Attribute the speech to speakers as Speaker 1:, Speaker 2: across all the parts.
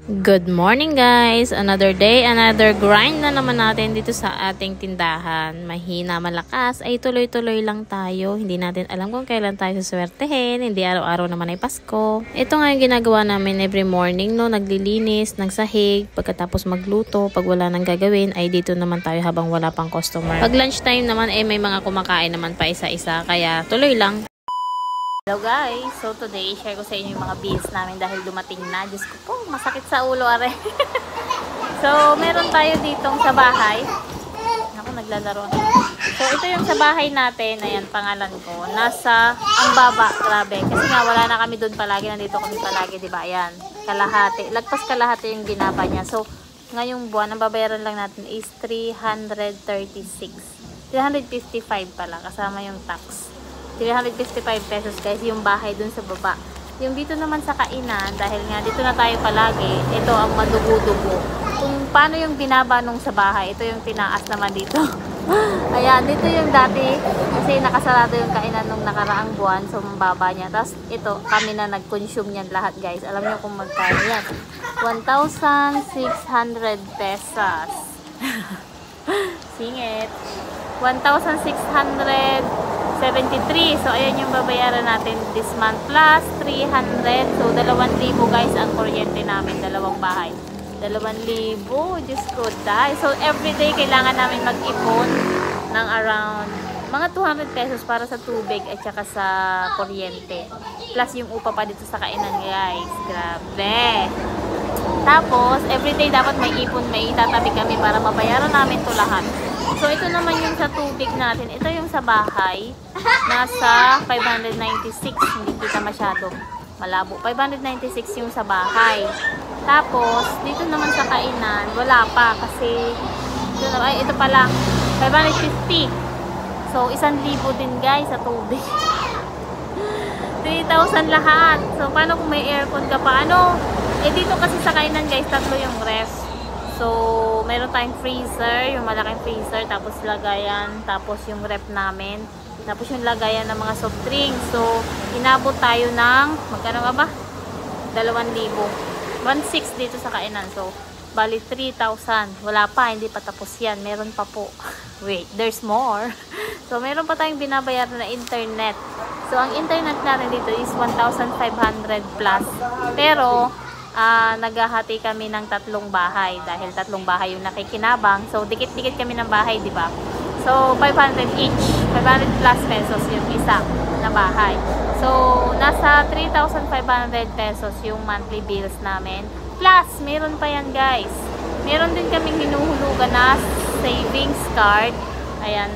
Speaker 1: Good morning guys! Another day, another grind na naman natin dito sa ating tindahan. Mahina, malakas, ay tuloy-tuloy lang tayo. Hindi natin alam kung kailan tayo suswertehin. Hindi araw-araw naman ay Pasko. Ito nga yung ginagawa namin every morning, no? Naglilinis, nagsahig, pagkatapos magluto. Pag wala nang gagawin, ay dito naman tayo habang wala pang customer. Pag lunchtime naman, may mga kumakain naman pa isa-isa. Kaya tuloy lang. Hello guys! So today, share ko sa inyo yung mga bills namin dahil dumating na. Diyos ko po, masakit sa ulo are. So, meron tayo ditong sa bahay. Ako, naglalaro. So, ito yung sa bahay natin. Ayan, pangalan ko. Nasa ang baba. Grabe. Kasi nga, wala na kami doon palagi. Nandito kami palagi, diba? Ayan, kalahati. Lagpas kalahati yung ginaba niya. So, ngayong buwan, ang babayaran lang natin is 336. 355 pala, kasama yung tax. 355 pesos guys, yung bahay dun sa baba. Yung dito naman sa kainan, dahil nga dito na tayo palagi, ito ang madugo-dugo. Kung paano yung binaba nung sa bahay, ito yung tinaas naman dito. Ayan, dito yung dati, kasi nakasarado yung kainan nung nakaraang buwan, so mababa niya. Tapos ito, kami na nag-consume niyan lahat guys. Alam niyo kung magkano yan. 1,600 pesos. Singit. 1,673. So, ayan yung babayaran natin this month. Plus, 300. So, 2,000 guys ang kuryente namin. Dalawang bahay. 2,000. Diyos ko, dahil. So, everyday kailangan namin mag-ipon ng around mga 200 pesos para sa tubig at saka sa kuryente. Plus, yung upa pa dito sa kainan guys. Grabe. Tapos, everyday dapat may ipon, may itatabi kami para mabayaran namin to lahat. So, ito naman yung sa tubig natin. Ito yung sa bahay. Nasa 596. Hindi kita masyado malabo. 596 yung sa bahay. Tapos, dito naman sa kainan, wala pa. Kasi, ito pala. 550. So, 1,000 din guys sa tubig. 3,000 lahat. So, paano kung may aircon ka pa? Dito kasi sa kainan guys, tatlo yung ref. So, meron tayong freezer, yung malaking freezer, tapos lagayan, tapos yung ref namin, tapos yung lagayan ng mga soft drinks. So, inabot tayo ng, magkano nga ba? 2,000. 1,600 dito sa kainan. So, bali 3,000. Wala pa, hindi pa tapos yan. Meron pa po. Wait, there's more. So, meron pa tayong binabayaran na internet. So, ang internet natin dito is 1,500 plus. Pero, naghahati kami ng 3 bahay dahil 3 bahay yung nakikinabang. So, dikit-dikit kami ng bahay, di ba? So, 500 each. 500 plus pesos yung isa na bahay. So, nasa 3,500 pesos yung monthly bills namin. Plus, meron pa yan guys. Meron din kaming hinuhulugan na savings card. Ayan,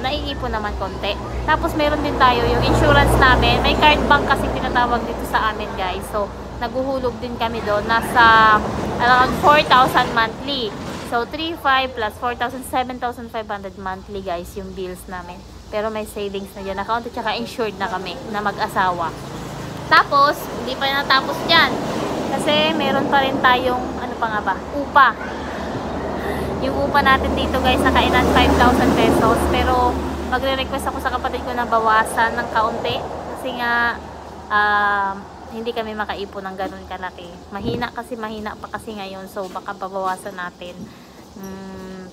Speaker 1: naiipon naman konti. Tapos, meron din tayo yung insurance namin. May card bank kasi tinatawag dito sa amin guys. So, naguhulog din kami doon. Nasa around 4,000 monthly. So, 3,500 plus 4,000, 7,500 monthly guys yung bills namin. Pero may savings na dyan account at saka insured na kami na mag-asawa. Tapos, hindi pa natapos dyan. Kasi meron pa rin tayong, ano pa nga ba? Upa. Yung upa natin dito guys sa kainan 5,000 pesos. Pero, magre-request ako sa kapatid ko na bawasan ng kaunti. Kasi nga, hindi kami makaipon ng ganun kalaki. Mahina pa kasi ngayon. So, baka babawasan natin.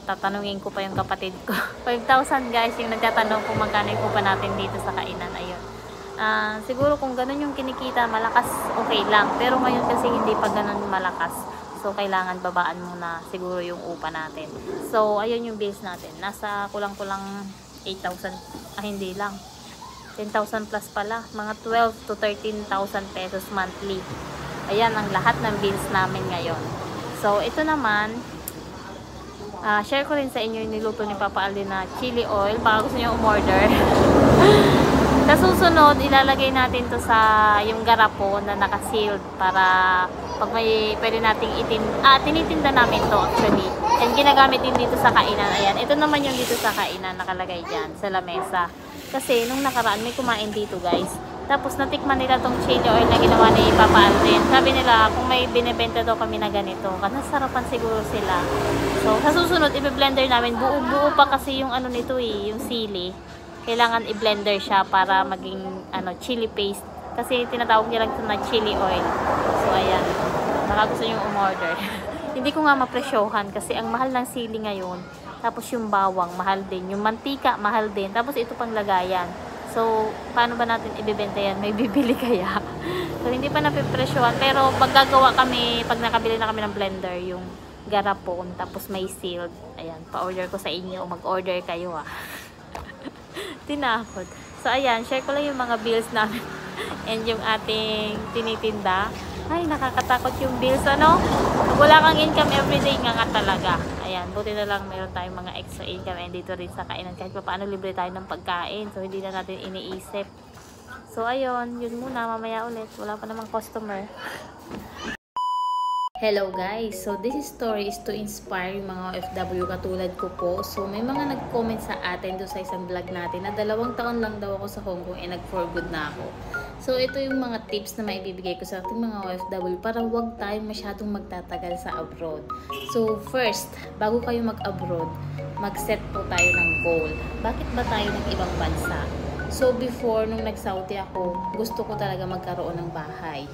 Speaker 1: Tatanungin ko pa yung kapatid ko. 5,000 guys yung nagtatanong kung magkano yung upa natin dito sa kainan. Ayun. Siguro kung ganun yung kinikita, malakas, okay lang. Pero ngayon kasi hindi pa ganun malakas. So, kailangan babaan muna siguro yung upa natin. So, ayun yung bills natin. Nasa kulang-kulang 8,000. Hindi lang. 10,000 plus pala. Mga 12 to 13,000 pesos monthly. Ayan ang lahat ng bills namin ngayon. So, ito naman, share ko rin sa inyo yung niluto ni Papa Alden na chili oil. Baka gusto nyo umorder. Sa susunod, ilalagay natin to sa yung garapon na naka-sealed para pag may pwede nating tinitinda namin to actually. And ginagamit din dito sa kainan. Ayan, ito naman yung dito sa kainan nakalagay dyan sa lamesa. Kasi nung nakaraan may kumain dito guys. Tapos natikman nila tong chili oil na ginawa ni Papa Alden. Sabi nila kung may binibenta daw kami na ganito, nasarapan siguro sila. So sa susunod i-blender namin. Buo-buo pa kasi yung ano nito yung sili. Kailangan i-blender siya para maging chili paste. Kasi tinatawag nila lang ito na chili oil. So ayan. baka gusto nyo umorder. Hindi ko nga mapresyohan kasi ang mahal ng sili ngayon. Tapos yung bawang, mahal din. Yung mantika, mahal din. Tapos ito pang lagayan. So, paano ba natin ibibenta yan? May bibili kaya? So, hindi pa napipresyohan. Pero, maggagawa kami, pag nakabili na kami ng blender, yung garapon, tapos may sealed. Ayan, pa-order ko sa inyo. Mag-order kayo Tinakot. So, ayan, share ko lang yung mga bills namin. And yung ating tinitinda. Ay, nakakatakot yung bills, ano? Wala kang income everyday nga talaga. Ayan, buti na lang meron tayong mga extra income and dito rin sa kainan. Kahit pa paano libre tayo ng pagkain. So, hindi na natin iniisip. So, ayun. Yun muna. Mamaya ulit. Wala pa namang customer. Hello guys! So, this story is to inspire yung mga OFW katulad ko po. So, may mga nag-comment sa atin doon sa isang vlog natin na 2 taon lang daw ako sa Hong Kong nag-for good na ako. So, ito yung mga tips na maibibigay ko sa ating mga OFW para huwag tayong masyadong magtatagal sa abroad. So, first, bago kayo mag-abroad, mag-set po tayo ng goal. Bakit ba tayo ng ibang bansa? So, before, nung nag-Saudi ako, gusto ko talaga magkaroon ng bahay.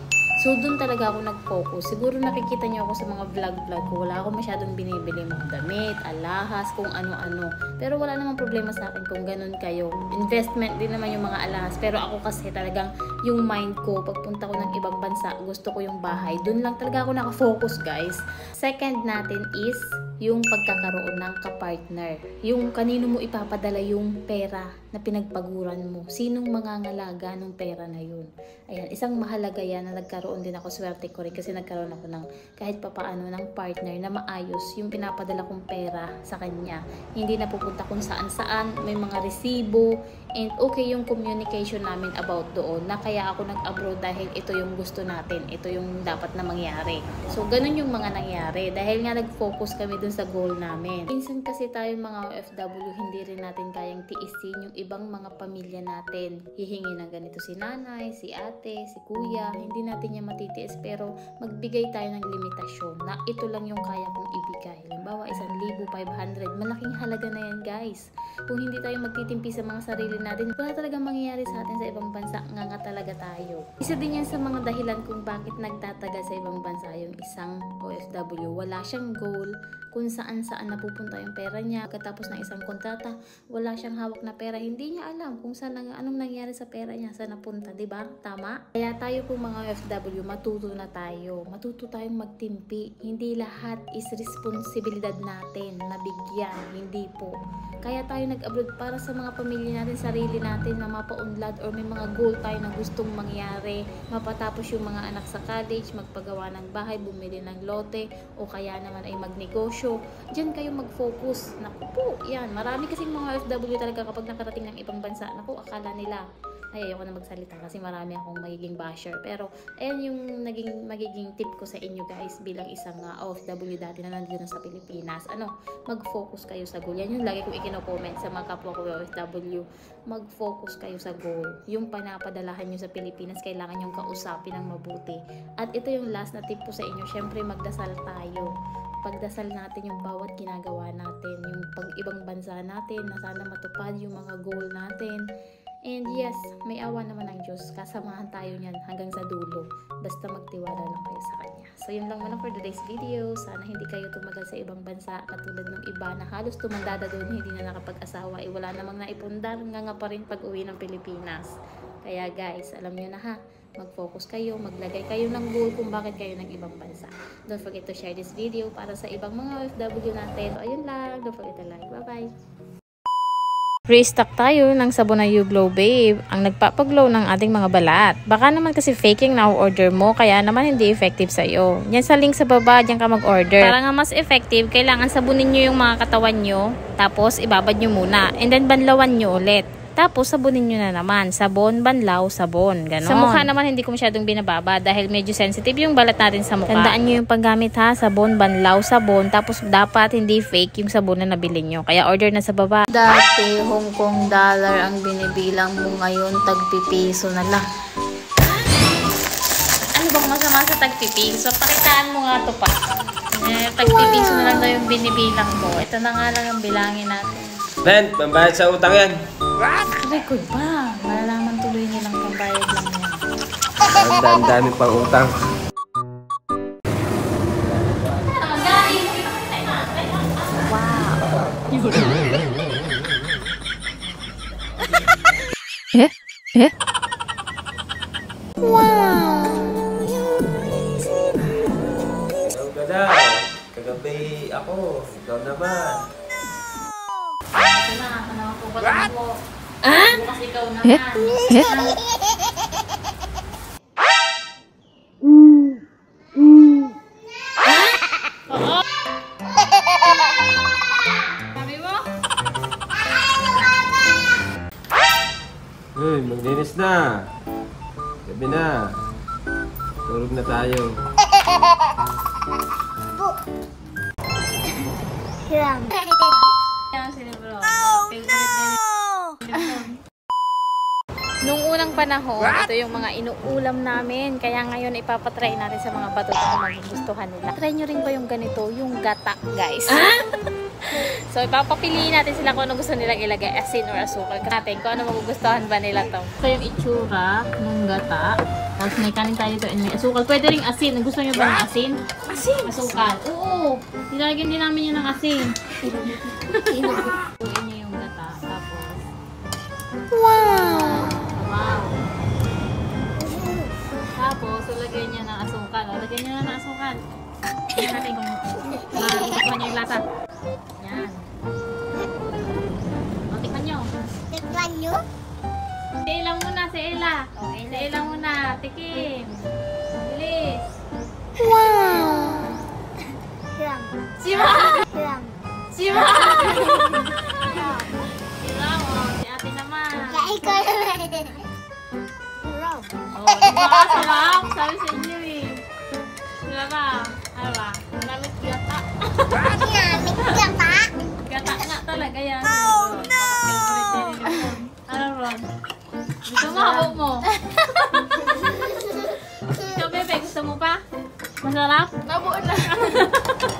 Speaker 1: So, doon talaga ako nag-focus. Siguro nakikita niyo ako sa mga vlog ko. Wala ako masyadong binibili mga damit, alahas, kung ano-ano. Pero wala namang problema sa akin kung ganun kayo. Investment din naman yung mga alahas. Pero ako kasi talagang yung mind ko, pagpunta ko ng ibang bansa, gusto ko yung bahay. Doon lang talaga ako nakafocus, guys. Second natin is yung pagkakaroon ng kapartner. Yung kanino mo ipapadala yung pera na pinagpaguran mo. Sinong mangangalaga ng pera na yun. Ayan, isang mahalaga yan na nagkaroon din ako, swerte ko rin kasi nagkaroon ako ng kahit papaano ng partner na maayos yung pinapadala kong pera sa kanya. Hindi na pupunta kung saan-saan, may mga resibo, and okay yung communication namin about doon na kaya ako nag-abroad dahil ito yung gusto natin, ito yung dapat na mangyari. So, ganun yung mga nangyari dahil nga nag-focus kami dun sa goal namin. Minsan kasi tayo mga OFW, hindi rin natin kayang tiisin yung ibang mga pamilya natin. Hihingi ng ganito si nanay, si ate, si kuya, hindi natin niya matitiis pero magbigay tayo ng limitasyon na ito lang yung kaya kong ibigay. Halimbawa, 1,500, malaking halaga na yan guys. Kung hindi tayo magtitimpi sa mga sarili natin, wala talagang mangyayari sa atin sa ibang bansa, nga talaga tayo. Isa din yan sa mga dahilan kung bakit nagtatagal sa ibang bansa yung isang OFW. Wala siyang goal kung saan-saan napupunta yung pera niya. Pagkatapos ng isang kontrata, wala siyang hawak na pera. Hindi niya alam kung saan anong nangyari sa pera niya, saan napunta, di ba? Tama? Kaya tayo po mga OFW, matuto na tayo. Matuto tayong magtimpi. Hindi lahat is responsibilidad natin na bigyan. Hindi po. Kaya tayo nag-abroad para sa mga pamilya natin, sarili natin na mapaunlad or may mga goal tayo na gustong mangyari. Mapatapos yung mga anak sa college, magpagawa ng bahay, bumili ng lote, o kaya naman ay magnegosyo. Diyan kayo mag-focus. Naku po, yan. Marami kasing mga OFW talaga kapag nakarating ng ibang bansa, naku, akala nila, ay ayoko na magsalita kasi marami akong magiging basher. Pero, ayan yung magiging tip ko sa inyo guys bilang isang OFW dati na nandito na sa Pilipinas. Mag-focus kayo sa goal. Yan yung lagi kong ikino-comment sa mga kapwa ko OFW. Mag-focus kayo sa goal. Yung panapadalahan nyo sa Pilipinas, kailangan yung kausapin ng mabuti. At ito yung last na tip ko sa inyo. Syempre, magdasal tayo. Pagdasal natin yung bawat ginagawa natin. Yung pag-ibang bansa natin na sana matupad yung mga goal natin. And yes, may awa naman ng Diyos. Kasamahan tayo niyan hanggang sa dulo. Basta magtiwala lang kayo sa Kanya. So, yun lang muna for today's video. Sana hindi kayo tumagal sa ibang bansa katulad ng iba na halos tumandada doon, hindi na nakapag-asawa. Wala namang naipundar, nga pa rin pag-uwi ng Pilipinas. Kaya guys, alam nyo na ha. Mag-focus kayo, maglagay kayo ng goal kung bakit kayo ng ibang bansa. Don't forget to share this video para sa ibang mga OFW natin. So, ayun lang. Don't forget to like. Bye-bye! Restock tayo ng sabon na YouGlow Babe, ang nagpapaglow ng ating mga balat. Baka naman kasi faking na order mo, kaya naman hindi effective sa'yo. Yan sa link sa baba, diyan ka mag-order. Para nga mas effective, kailangan sabunin nyo yung mga katawan nyo, tapos ibabad nyo muna, and then banlawan nyo ulit. Tapos, sabunin nyo na naman. Sabon, banlaw, sabon. Ganon. Sa mukha naman, hindi ko masyadong binababa dahil medyo sensitive yung balat natin sa mukha. Tandaan nyo yung paggamit ha. Sabon, banlaw, sabon. Tapos, dapat hindi fake yung sabon na nabili nyo. Kaya, order na sa baba. Dati, Hong Kong dollar ang binibilang mo ngayon. Tagpipiso na lang. Ano bang masama sa tagpipiso? Pakitaan mo nga to pa. Tagpipiso na lang daw yung binibilang ko. Ito na nga lang ang bilangin natin.
Speaker 2: Ben, pambayad sa utang yan.
Speaker 1: Record ba? Malalaman tuloy nilang pambayad lang yan.
Speaker 2: Ang dami pang utang.
Speaker 1: Eh? Eh?
Speaker 2: Ikaw ka daw. Kagabi ako. Ikaw naman.
Speaker 1: Ito na, tanawag ko pala mo. Bukas ikaw naman. Sabi mo?
Speaker 2: Uy, maglinis na. Gabi na. Tulog na tayo.
Speaker 1: Yan sila bro. Favorite nila. Nung unang panahon, ito yung mga inuulam namin. Kaya ngayon ipapatry natin sa mga bato kung magugustuhan nila. Try nyo rin ba yung ganito? Yung gata, guys. So ipapapiliin natin sila kung ano gusto nilang ilagay. Asin or asukal. Natin kung ano magugustuhan ba nila to. Ito yung itsura ng gata. Tapos may kanin tayo dito and may asukal. Pwede ring asin. Gusto nyo ba ng asin? Asin? Asukal. Oo. Nilalagyan din namin yun ng asin. Tuin nyo yung gata. Tapos. Wow! Tapos, lagyan niya ng asukal. Lagyan niya ng asukal. Tingnan natin kung magugustuhan niya yung lasa. Yan. O, tikman nyo.
Speaker 3: Tikman nyo?
Speaker 1: Si Ella muna, si Ella. Si Ella muna. Tikim. Bilis.
Speaker 3: Wow! Siyang.
Speaker 1: Sima!
Speaker 3: Siyang.
Speaker 1: Sima! Sila mo. Si ate naman.
Speaker 3: Kaya ikaw naman. Wow.
Speaker 1: Oh, diba? Sarap. Sabi sa inyo eh. Sila ba? Ano ba? Namit gata.
Speaker 3: Ginamit ka pa?
Speaker 1: Gata nga talaga yan. Oh, no! Ano, Ron? Gusto mo, habok mo. Ikaw, bebe, gusto mo pa? Masarap? Nabuo na.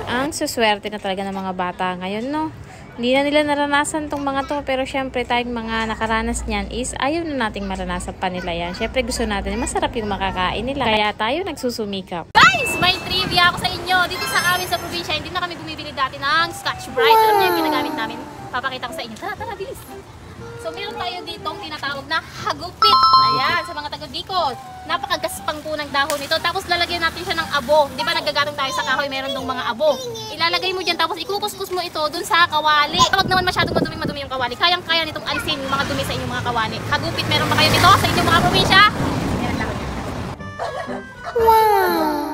Speaker 1: Ang suswerte na talaga ng mga bata ngayon, no? Hindi na nila naranasan tong mga to, pero syempre tayong mga nakaranas niyan is ayaw na nating maranasan pa nila yan. Syempre gusto natin masarap yung makakain nila. Kaya tayo nagsusumikap. Guys, may trivia ako sa inyo. Dito sa amin sa probinsya, hindi na kami bumibili dati ng Scotch Brite. Alam niyo yung ginagamit namin? Papakita ko sa inyo. Tara, tara, bilis. So meron tayo ditong tinatawag na hagupit. Ayan, sa mga taga-Bicol. Napakagaspang po ng dahon nito. Tapos lalagyan natin siya ng abo. Di ba nagagatong tayo sa kahoy, meron dong mga abo. Ilalagay mo dyan, tapos ikukuskus mo ito dun sa kawali. Huwag naman masyadong madumi yung kawali. Kayang-kaya nitong alisin yung mga dumi sa inyong mga kawali. Hagupit, meron ba kayo nito sa inyong mga probinsya? Meron lang.
Speaker 3: Wow!